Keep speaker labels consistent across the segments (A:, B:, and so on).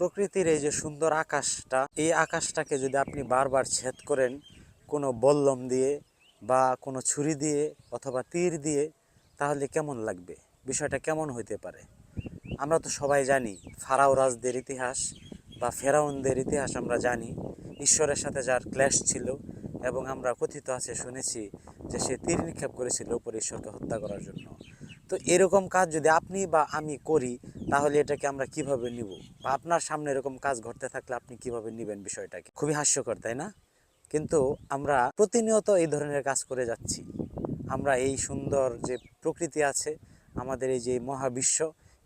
A: প্রকৃতির এই যে সুন্দর আকাশটা, এই আকাশটাকে যদি আপনি বারবার ছেদ করেন কোনো বল্লম দিয়ে বা কোনো ছুরি দিয়ে অথবা তীর দিয়ে, তাহলে কেমন লাগবে? বিষয়টা কেমন হইতে পারে? আমরা তো সবাই জানি ফারাওরাজদের ইতিহাস বা ফেরাউনদের ইতিহাস আমরা জানি। ঈশ্বরের সাথে যার ক্ল্যাশ ছিল, এবং আমরা কথিত আছে শুনেছি যে সে তীর নিক্ষেপ করেছিল উপরে ঈশ্বরকে হত্যা করার জন্য। তো এরকম কাজ যদি আপনি বা আমি করি, তাহলে এটাকে আমরা কিভাবে নিব? বা আপনার সামনে এরকম কাজ ঘটতে থাকলে আপনি কিভাবে নেবেন বিষয়টাকে? খুবই হাস্যকর, তাই না? কিন্তু আমরা প্রতিনিয়ত এই ধরনের কাজ করে যাচ্ছি। আমরা এই সুন্দর যে প্রকৃতি আছে, আমাদের এই যে মহাবিশ্ব,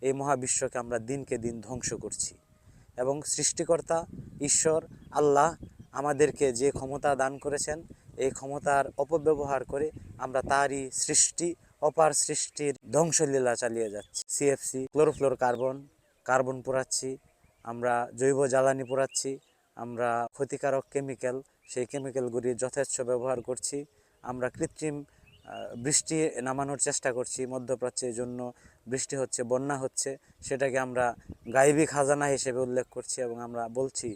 A: এই মহাবিশ্বকে আমরা দিনকে দিন ধ্বংস করছি। এবং সৃষ্টিকর্তা ঈশ্বর আল্লাহ আমাদেরকে যে ক্ষমতা দান করেছেন, এই ক্ষমতার অপব্যবহার করে আমরা তারই সৃষ্টি, অপার সৃষ্টির ধ্বংসলীলা চালিয়ে যাচ্ছি। সিএফসি, ক্লোরোফ্লোর কার্বন, কার্বন পোড়াচ্ছি, আমরা জৈব জ্বালানি পোড়াচ্ছি, আমরা ক্ষতিকারক কেমিক্যাল, সেই কেমিক্যালগুলি যথেচ্ছ ব্যবহার করছি। আমরা কৃত্রিম বৃষ্টি নামানোর চেষ্টা করছি। মধ্যপ্রাচ্যের জন্য বৃষ্টি হচ্ছে, বন্যা হচ্ছে, সেটাকে আমরা গায়েবী খাজানা হিসেবে উল্লেখ করছি এবং আমরা বলছি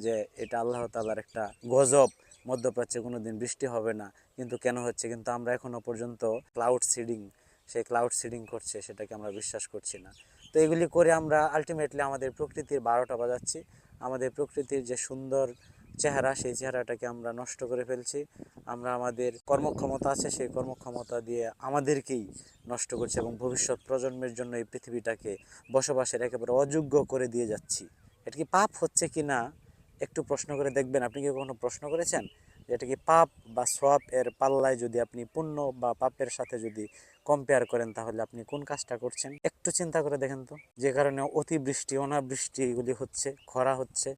A: যে এটা আল্লাহ তাআলার একটা গজব, মধ্যপ্রাচ্যে কোনো দিন বৃষ্টি হবে না। কিন্তু কেন হচ্ছে? কিন্তু আমরা এখনও পর্যন্ত ক্লাউড সিডিং, সেই ক্লাউড সিডিং করছে, সেটাকে আমরা বিশ্বাস করছি না। তো এগুলি করে আমরা আলটিমেটলি আমাদের প্রকৃতির 12টা বাজাচ্ছি। আমাদের প্রকৃতির যে সুন্দর চেহারা, সেই চেহারাটাকে আমরা নষ্ট করে ফেলছি। আমরা আমাদের কর্মক্ষমতা আছে, সেই কর্মক্ষমতা দিয়ে আমাদেরকেই নষ্ট করছি এবং ভবিষ্যৎ প্রজন্মের জন্য এই পৃথিবীটাকে বসবাসের একেবারে অযোগ্য করে দিয়ে যাচ্ছি। এটা কি পাপ হচ্ছে কি না একটু প্রশ্ন করে দেখবেন। আপনি কি কখনো প্রশ্ন করেছেন যে এটা কি পাপ বা সওয়াব এর পাল্লায় যদি আপনি পুণ্য বা পাপের সাথে যদি কম্পেয়ার করেন, তাহলে আপনি কোন কাজটা করছেন? একটু চিন্তা করে দেখেন তো। যে কারণে অতিবৃষ্টি, অনাবৃষ্টি এগুলি হচ্ছে, খরা হচ্ছে।